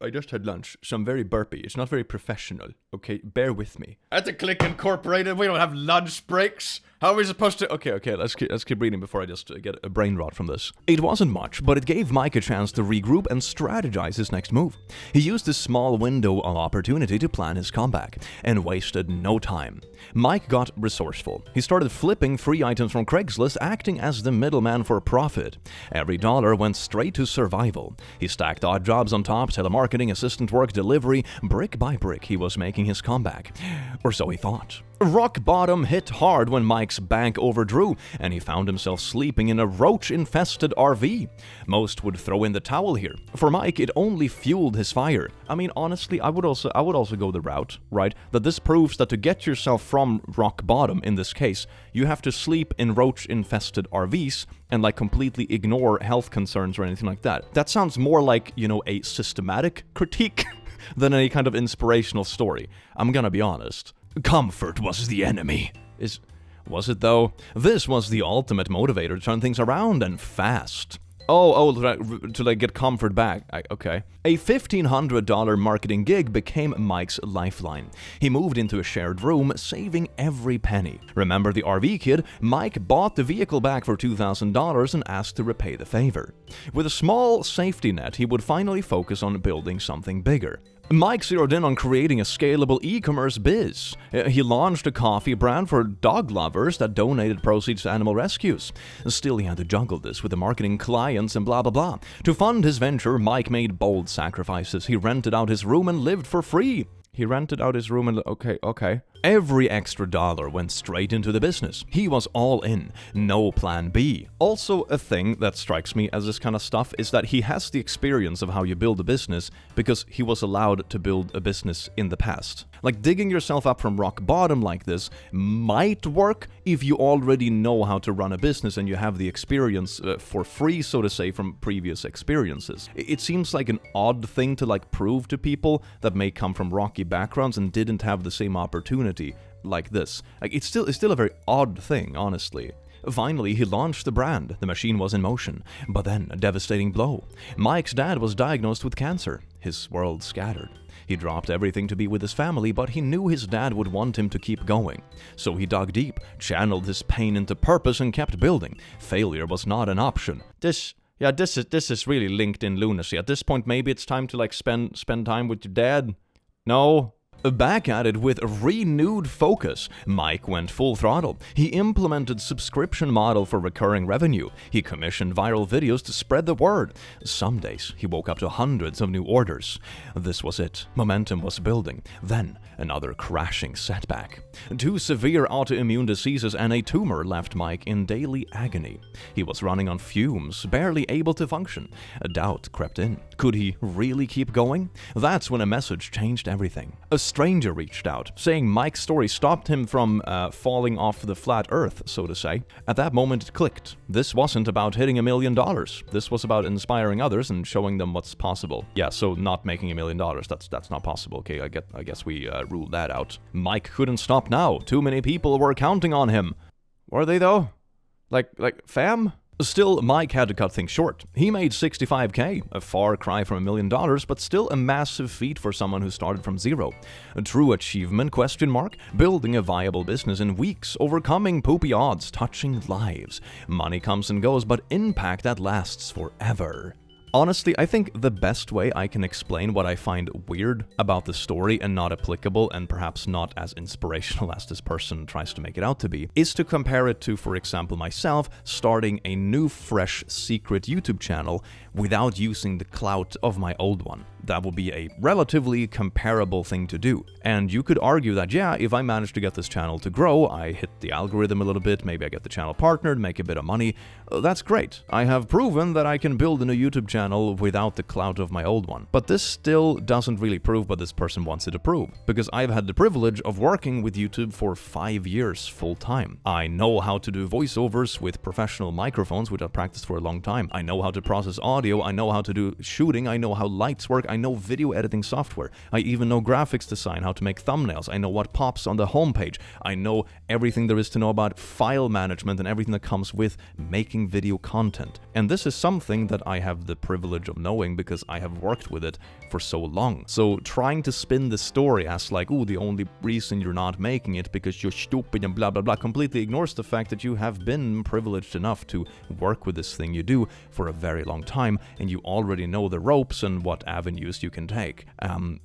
I just had lunch, so I'm very burpy. It's not very professional, okay? Bear with me. At the Click Incorporated, we don't have lunch breaks. How are we supposed to... Okay, let's keep reading before I just get a brain rot from this. It wasn't much, but it gave Mike a chance to regroup and strategize his next move. He used this small window of opportunity to plan his comeback, and wasted no time. Mike got resourceful. He started flipping free items from Craigslist, acting as the middleman for profit. Every dollar went straight to survival. He stacked odd jobs on top, telemarketing, assistant work, delivery. Brick by brick, he was making his comeback. Or so he thought. Rock bottom hit hard when Mike's bank overdrew, and he found himself sleeping in a roach-infested RV. Most would throw in the towel here. For Mike, it only fueled his fire. I mean, honestly, I would also go the route, right? That this proves that to get yourself from rock bottom, in this case, you have to sleep in roach-infested RVs and like completely ignore health concerns or anything like that. That sounds more like, you know, a systematic critique than any kind of inspirational story. I'm gonna be honest. Comfort was the enemy. Was it though? This was the ultimate motivator to turn things around, and fast. To like get comfort back. Okay. A $1,500 marketing gig became Mike's lifeline. He moved into a shared room, saving every penny. Remember the RV kid? Mike bought the vehicle back for $2,000 and asked to repay the favor. With a small safety net, he would finally focus on building something bigger. Mike zeroed in on creating a scalable e-commerce biz. He launched a coffee brand for dog lovers that donated proceeds to animal rescues. Still, he had to juggle this with the marketing clients and blah blah blah. To fund his venture, Mike made bold sacrifices. He rented out his room and lived for free. Okay. Every extra dollar went straight into the business. He was all in, no plan B. Also, a thing that strikes me as this kind of stuff is that he has the experience of how you build a business because he was allowed to build a business in the past. Like, digging yourself up from rock bottom like this might work if you already know how to run a business and you have the experience for free, so to say, from previous experiences. It seems like an odd thing to like prove to people that may come from rocky backgrounds and didn't have the same opportunity like this. Like, it's still a very odd thing, honestly. Finally, he launched the brand. The machine was in motion. But then, a devastating blow. Mike's dad was diagnosed with cancer. His world scattered. He dropped everything to be with his family, but he knew his dad would want him to keep going. So he dug deep, channeled his pain into purpose, and kept building. Failure was not an option. This is really LinkedIn lunacy. At this point, maybe it's time to spend time with your dad. No. Back at it with renewed focus, Mike went full throttle. He implemented subscription model for recurring revenue. He commissioned viral videos to spread the word. Some days, he woke up to hundreds of new orders. This was it. Momentum was building. Then, another crashing setback. 2 severe autoimmune diseases and a tumor left Mike in daily agony. He was running on fumes, barely able to function. A doubt crept in. Could he really keep going? That's when a message changed everything. A stranger reached out, saying Mike's story stopped him from falling off the flat earth, so to say. At that moment it clicked. This wasn't about hitting $1 million. This was about inspiring others and showing them what's possible. Yeah, so not making $1 million, that's not possible. Okay, I guess we ruled that out. Mike couldn't stop now. Too many people were counting on him. Were they though? Like fam? Still, Mike had to cut things short. He made $65K, a far cry from $1 million, but still a massive feat for someone who started from zero. A true achievement, ? Building a viable business in weeks, overcoming poopy odds, touching lives. Money comes and goes, but impact that lasts forever. Honestly, I think the best way I can explain what I find weird about the story and not applicable and perhaps not as inspirational as this person tries to make it out to be is to compare it to, for example, myself starting a new, fresh, secret YouTube channel without using the clout of my old one. That would be a relatively comparable thing to do. And you could argue that, yeah, if I manage to get this channel to grow, I hit the algorithm a little bit, maybe I get the channel partnered, make a bit of money, that's great. I have proven that I can build a new YouTube channel without the clout of my old one. But this still doesn't really prove what this person wants it to prove, because I've had the privilege of working with YouTube for 5 years full time. I know how to do voiceovers with professional microphones, which I've practiced for a long time. I know how to process audio, I know how to do shooting, I know how lights work, I know video editing software. I even know graphics design, how to make thumbnails. I know what pops on the homepage. I know everything there is to know about file management and everything that comes with making video content. And this is something that I have the privilege of knowing because I have worked with it for so long. So trying to spin the story as like, oh, the only reason you're not making it because you're stupid and blah blah blah completely ignores the fact that you have been privileged enough to work with this thing you do for a very long time and you already know the ropes and what avenues you can take.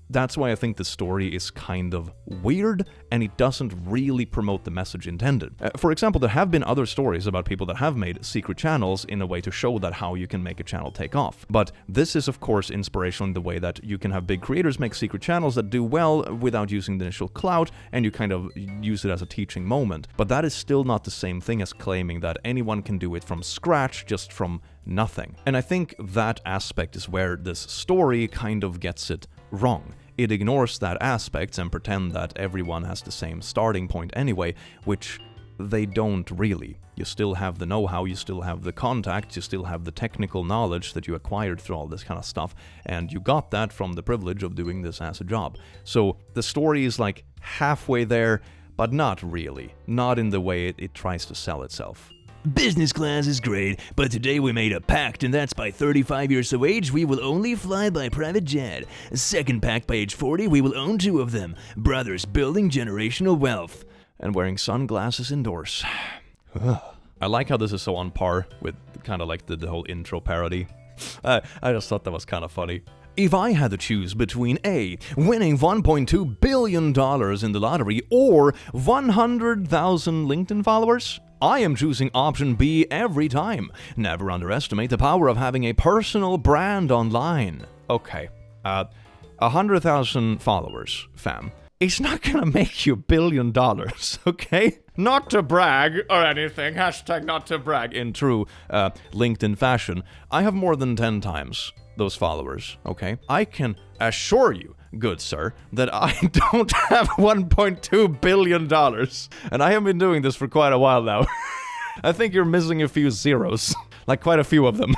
That's why I think the story is kind of weird and it doesn't really promote the message intended. For example, there have been other stories about people that have made secret channels in a way to show that how you can make a channel take off. But this is of course inspirational in the way that you can have big creators make secret channels that do well without using the initial clout and you kind of use it as a teaching moment. But that is still not the same thing as claiming that anyone can do it from scratch just from nothing. And I think that aspect is where this story kind of gets it wrong. It ignores that aspect and pretend that everyone has the same starting point anyway, which they don't really. You still have the know-how, you still have the contacts, you still have the technical knowledge that you acquired through all this kind of stuff, and you got that from the privilege of doing this as a job. So the story is like halfway there, but not really. Not in the way it tries to sell itself. Business class is great, but today we made a pact, and that's by 35 years of age, we will only fly by private jet. Second pact, by age 40, we will own 2 of them. Brothers building generational wealth. And wearing sunglasses indoors. I like how this is so on par with kind of like the whole intro parody. I just thought that was kind of funny. If I had to choose between A, winning $1.2 billion in the lottery, or 100,000 LinkedIn followers, I am choosing option B every time. Never underestimate the power of having a personal brand online. Okay, 100,000 followers, fam. It's not gonna make you $1 billion, okay? Not to brag or anything, hashtag not to brag. In true LinkedIn fashion, I have more than 10 times those followers, okay? I can assure you, good sir, that I don't have $1.2 billion. And I have been doing this for quite a while now. I think you're missing a few zeros, like quite a few of them.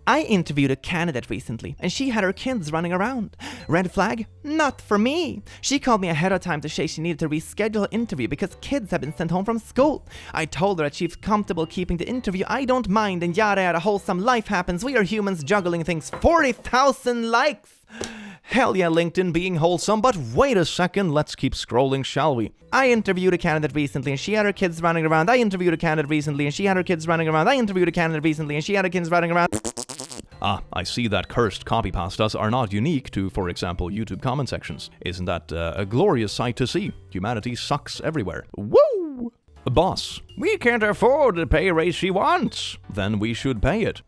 I interviewed a candidate recently, and she had her kids running around. Red flag? Not for me. She called me ahead of time to say she needed to reschedule her interview because kids have been sent home from school. I told her that she's comfortable keeping the interview. I don't mind, and yada yada, wholesome life happens. We are humans juggling things. 40,000 likes! Hell yeah, LinkedIn being wholesome, but wait a second, let's keep scrolling, shall we? I interviewed a candidate recently and she had her kids running around. I interviewed a candidate recently and she had her kids running around. I interviewed a candidate recently and she had her kids running around. Ah, I see that cursed copy pastas are not unique to, for example, YouTube comment sections. Isn't that a glorious sight to see? Humanity sucks everywhere. Woo! Boss, we can't afford the pay raise she wants. Then we should pay it.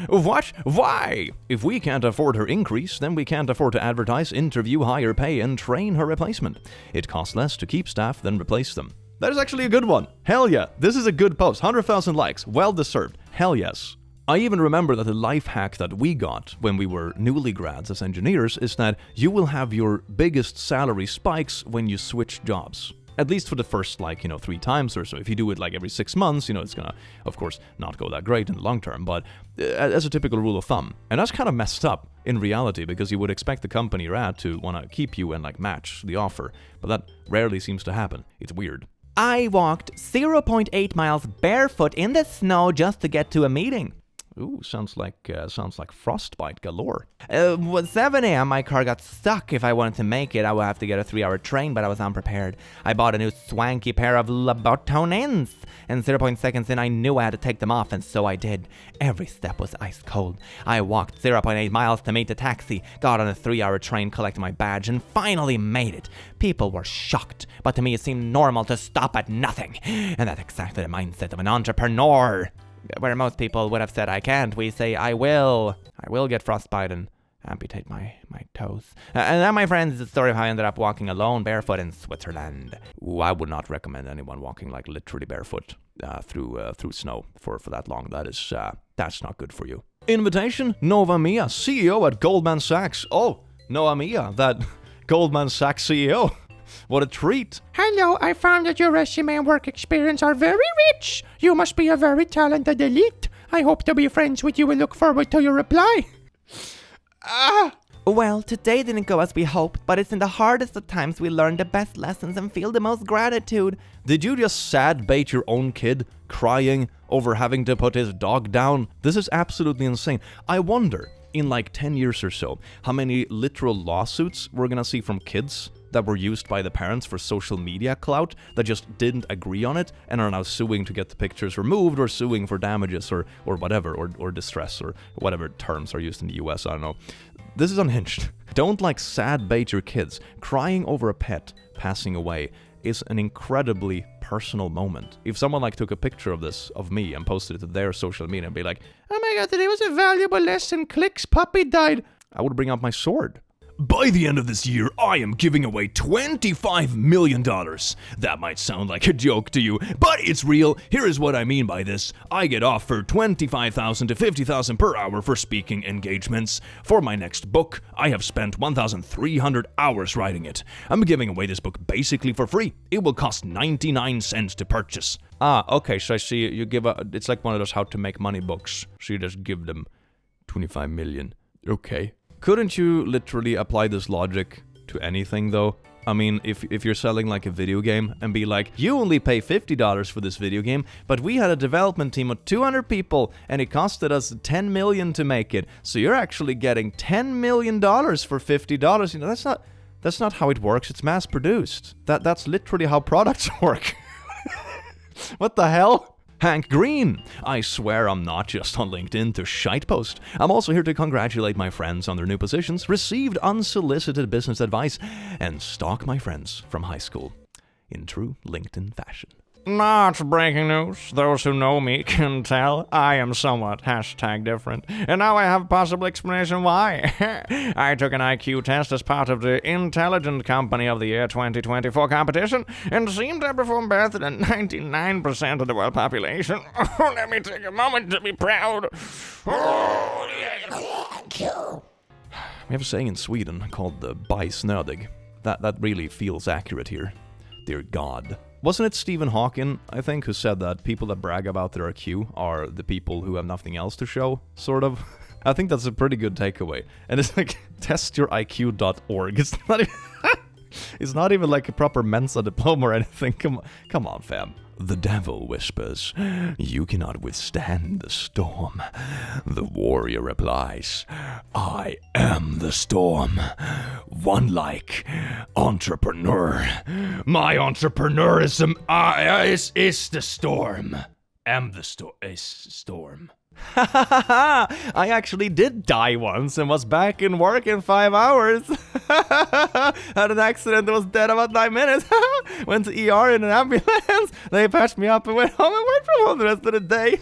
What? Why? If we can't afford her increase, then we can't afford to advertise, interview, hire, pay, and train her replacement. It costs less to keep staff than replace them. That is actually a good one. Hell yeah. This is a good post. 100,000 likes. Well deserved. Hell yes. I even remember that the life hack that we got when we were newly grads as engineers is that you will have your biggest salary spikes when you switch jobs. At least for the first, 3 times or so. If you do it every 6 months, it's gonna, of course, not go that great in the long term, but as a typical rule of thumb. And that's kind of messed up in reality, because you would expect the company you're at to want to keep you and match the offer, but that rarely seems to happen. It's weird. I walked 0.8 miles barefoot in the snow just to get to a meeting. Ooh, sounds like Frostbite Galore. 7 a.m. my car got stuck. If I wanted to make it, I would have to get a 3-hour train, but I was unprepared. I bought a new swanky pair of Louboutins, and 0.6 seconds in I knew I had to take them off, and so I did. Every step was ice cold. I walked 0.8 miles to meet the taxi, got on a 3-hour train, collected my badge, and finally made it. People were shocked, but to me it seemed normal to stop at nothing. And that's exactly the mindset of an entrepreneur. Where most people would have said, I can't, we say, I will get frostbite and amputate my toes. And that, my friends, is the story of how I ended up walking alone barefoot in Switzerland. Ooh, I would not recommend anyone walking literally barefoot through snow for that long. That's not good for you. Invitation, Nova Mia, CEO at Goldman Sachs. Oh, Nova Mia, that Goldman Sachs CEO. What a treat. Hello, I found that your resume and work experience are very rich. You must be a very talented elite. I hope to be friends with you and look forward to your reply. Well, today didn't go as we hoped, but it's in the hardest of times we learn the best lessons and feel the most gratitude. Did you just sad bait your own kid, crying over having to put his dog down? This is absolutely insane. I wonder, in 10 years or so, how many literal lawsuits we're gonna see from kids that were used by the parents for social media clout that just didn't agree on it and are now suing to get the pictures removed, or suing for damages or whatever, or distress, or whatever terms are used in the US, I don't know. This is Unhinged. Don't sad bait your kids. Crying over a pet passing away is an incredibly personal moment. If someone took a picture of this, of me, and posted it to their social media and be like, oh my god, today was a valuable lesson. Click's puppy died. I would bring out my sword. By the end of this year, I am giving away $25 million. That might sound like a joke to you, but it's real. Here is what I mean by this. I get offered $25,000 to $50,000 per hour for speaking engagements. For my next book, I have spent 1,300 hours writing it. I'm giving away this book basically for free. It will cost 99 cents to purchase. Ah, okay, so I see you give it's like one of those how to make money books. So you just give them 25 million. Okay. Couldn't you literally apply this logic to anything, though? I mean, if you're selling a video game and be like, you only pay $50 for this video game, but we had a development team of 200 people and it costed us $10 million to make it, so you're actually getting $10 million for $50. That's not how it works. It's mass produced. That's literally how products work. What the hell? Hank Green. I swear I'm not just on LinkedIn to shitepost. I'm also here to congratulate my friends on their new positions, received unsolicited business advice, and stalk my friends from high school in true LinkedIn fashion. Not breaking news. Those who know me can tell I am somewhat #different. And now I have a possible explanation why. I took an IQ test as part of the Intelligent Company of the Year 2024 competition and seemed to perform better than 99% of the world population. Oh, let me take a moment to be proud. We have a saying in Sweden called the bajsnödig. That really feels accurate here. Dear God. Wasn't it Stephen Hawkin, I think, who said that people that brag about their IQ are the people who have nothing else to show, sort of? I think that's a pretty good takeaway. And it's like, testyouриq.org. It's not even like a proper Mensa diploma or anything. Come on, fam. The devil whispers, "You cannot withstand the storm." The warrior replies, "I am the storm." One like entrepreneur. My entrepreneurism is the storm. Am the storm. I actually did die once and was back in work in 5 hours. Had an accident and was dead about 9 minutes. Went to ER in an ambulance. They patched me up and went home and worked from home the rest of the day.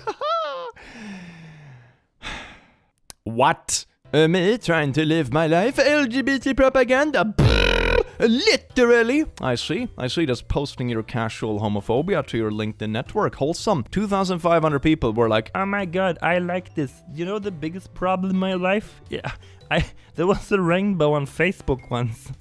What? Me trying to live my life. LGBT propaganda. Literally. I see. Just posting your casual homophobia to your LinkedIn network. Wholesome. 2,500 people were like, "Oh my god, I like this. You know the biggest problem in my life? Yeah, there was a rainbow on Facebook once.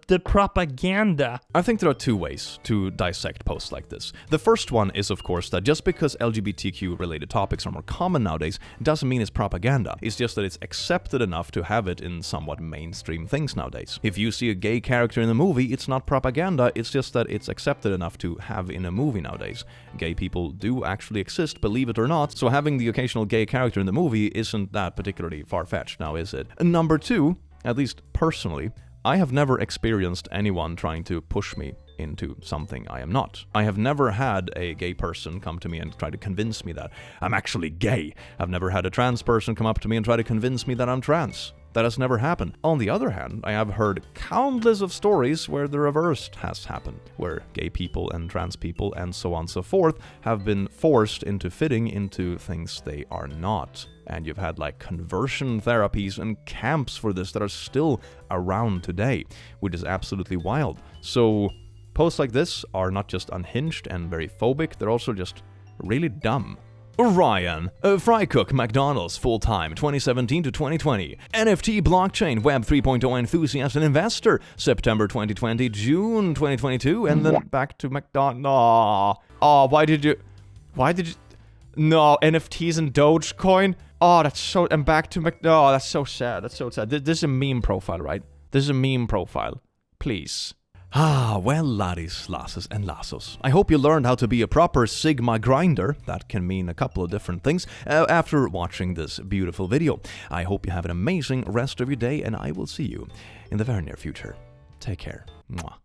The propaganda." I think there are two ways to dissect posts like this. The first one is, of course, that just because LGBTQ-related topics are more common nowadays doesn't mean it's propaganda. It's just that it's accepted enough to have it in somewhat mainstream things nowadays. If you see a gay character in a movie, it's not propaganda, it's just that it's accepted enough to have in a movie nowadays. Gay people do actually exist, believe it or not, so having the occasional gay character in the movie isn't that particularly far-fetched, now is it? Number two, at least personally, I have never experienced anyone trying to push me into something I am not. I have never had a gay person come to me and try to convince me that I'm actually gay. I've never had a trans person come up to me and try to convince me that I'm trans. That has never happened. On the other hand, I have heard countless of stories where the reverse has happened, where gay people and trans people and so on and so forth have been forced into fitting into things they are not. And you've had like conversion therapies and camps for this that are still around today, which is absolutely wild. So posts like this are not just unhinged and very phobic, they're also just really dumb. Ryan, fry cook, McDonald's, full-time, 2017 to 2020. NFT blockchain, Web 3.0 enthusiast and investor, September 2020, June 2022, and then back to McDonald's. Oh, why did you... No, NFTs and Dogecoin? Oh, that's so... And back to Oh, that's so sad, This is a meme profile, right? This is a meme profile. Please. Ah, well, laddies, lasses, and lassos. I hope you learned how to be a proper Sigma grinder. That can mean a couple of different things after watching this beautiful video. I hope you have an amazing rest of your day, and I will see you in the very near future. Take care. Mwah.